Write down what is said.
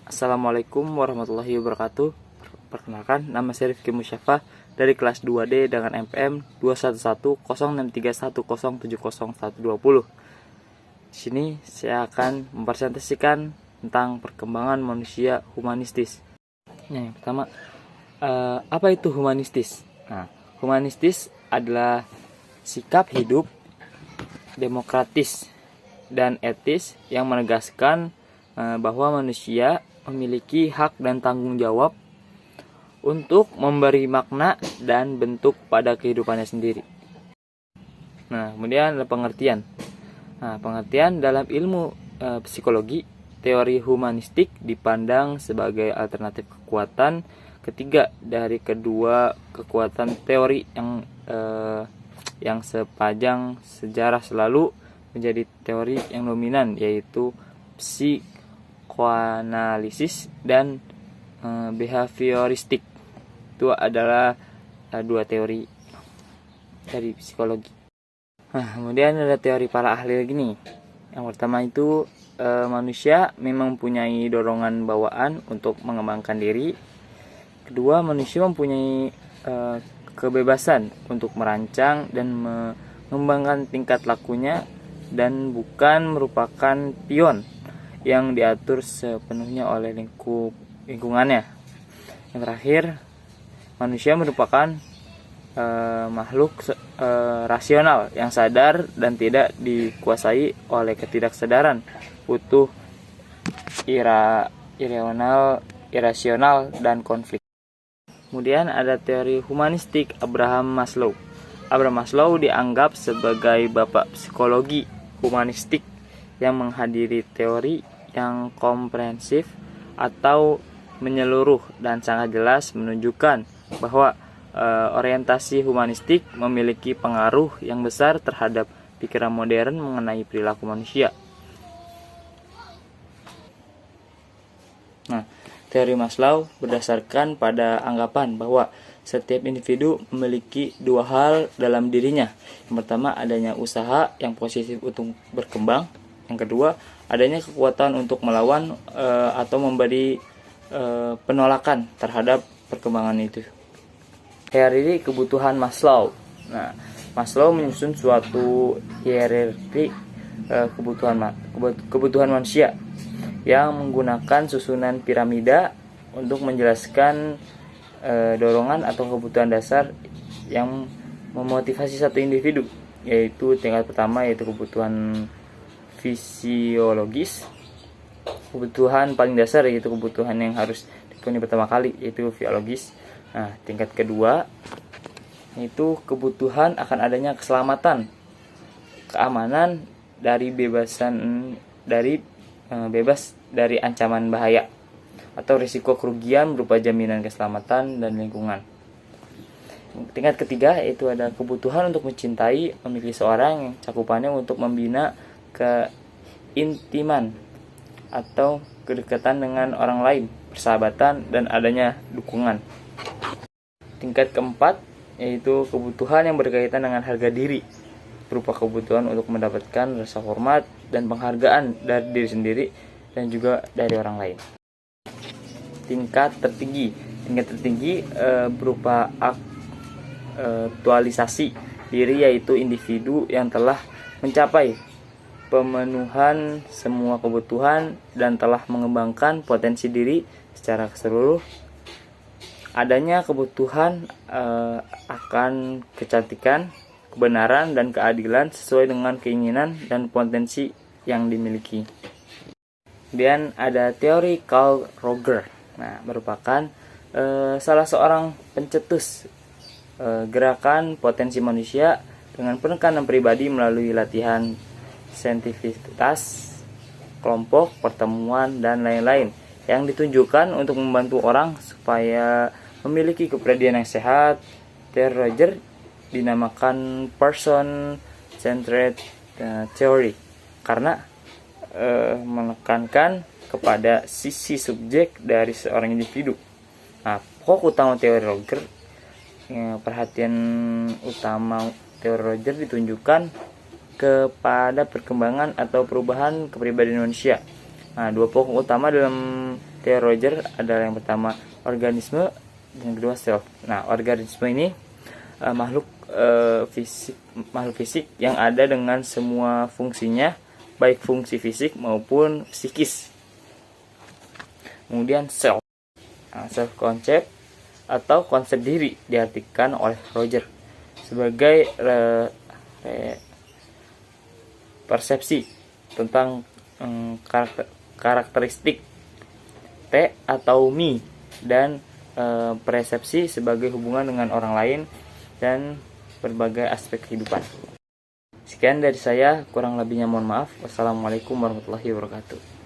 Assalamualaikum warahmatullahi wabarakatuh. Perkenalkan, nama saya Rifki Musyafa dari kelas 2D dengan MPM 2110631070120. Di sini saya akan mempresentasikan tentang perkembangan manusia humanistis. Yang pertama, apa itu humanistis? Humanistis adalah sikap hidup demokratis dan etis yang menegaskan bahwa manusia memiliki hak dan tanggung jawab untuk memberi makna dan bentuk pada kehidupannya sendiri. Kemudian ada pengertian. Pengertian dalam ilmu psikologi, teori humanistik dipandang sebagai alternatif kekuatan ketiga dari kedua kekuatan teori yang sepanjang sejarah selalu menjadi teori yang dominan, yaitu psikoanalisis dan behavioristik. Itu adalah dua teori dari psikologi. Kemudian ada teori para ahli lagi nih. Yang pertama itu manusia memang mempunyai dorongan bawaan untuk mengembangkan diri. Kedua, manusia mempunyai kebebasan untuk merancang dan mengembangkan tingkat lakunya dan bukan merupakan pion yang diatur sepenuhnya oleh lingkungannya. Yang terakhir, manusia merupakan makhluk rasional yang sadar dan tidak dikuasai oleh ketidaksadaran, butuh irasional dan konflik. Kemudian ada teori humanistik Abraham Maslow. Abraham Maslow dianggap sebagai bapak psikologi humanistik yang menghadiri teori yang komprehensif atau menyeluruh dan sangat jelas menunjukkan bahwa orientasi humanistik memiliki pengaruh yang besar terhadap pikiran modern mengenai perilaku manusia. Teori Maslow berdasarkan pada anggapan bahwa setiap individu memiliki dua hal dalam dirinya. Yang pertama, adanya usaha yang positif untuk berkembang. Yang kedua, adanya kekuatan untuk melawan atau memberi penolakan terhadap perkembangan itu. Hierarki kebutuhan Maslow. Maslow menyusun suatu hierarki kebutuhan manusia yang menggunakan susunan piramida untuk menjelaskan dorongan atau kebutuhan dasar yang memotivasi satu individu, yaitu tingkat pertama yaitu kebutuhan fisiologis. Kebutuhan paling dasar yaitu kebutuhan yang harus dipenuhi pertama kali, yaitu biologis. Tingkat kedua yaitu kebutuhan akan adanya keselamatan, keamanan bebas dari ancaman bahaya atau risiko kerugian berupa jaminan keselamatan dan lingkungan. Tingkat ketiga yaitu ada kebutuhan untuk mencintai, memiliki seorang yang cakupannya untuk membina keintiman atau kedekatan dengan orang lain, persahabatan, dan adanya dukungan. Tingkat keempat yaitu kebutuhan yang berkaitan dengan harga diri, berupa kebutuhan untuk mendapatkan rasa hormat dan penghargaan dari diri sendiri dan juga dari orang lain. Tingkat tertinggi berupa aktualisasi diri, yaitu individu yang telah mencapai pemenuhan semua kebutuhan dan telah mengembangkan potensi diri secara keseluruh. Adanya kebutuhan akan kecantikan, kebenaran, dan keadilan sesuai dengan keinginan dan potensi yang dimiliki. Kemudian ada teori Carl Roger. Merupakan salah seorang pencetus gerakan potensi manusia dengan penekanan pribadi melalui latihan saintifikitas, kelompok, pertemuan, dan lain-lain yang ditunjukkan untuk membantu orang supaya memiliki kepribadian yang sehat. Teori Roger dinamakan person-centered theory karena menekankan kepada sisi subjek dari seorang individu. Pokok utama teori Roger, perhatian utama teori Roger ditunjukkan kepada perkembangan atau perubahan kepribadian manusia. Dua pokok utama dalam teori Roger adalah yang pertama organisme, yang kedua self. Nah, organisme ini makhluk fisik yang ada dengan semua fungsinya, baik fungsi fisik maupun psikis. Kemudian self. Nah, self konsep atau konsep diri diartikan oleh Roger sebagai persepsi tentang karakteristik T atau me, dan persepsi sebagai hubungan dengan orang lain dan berbagai aspek kehidupan. Sekian dari saya, kurang lebihnya mohon maaf. Wassalamualaikum warahmatullahi wabarakatuh.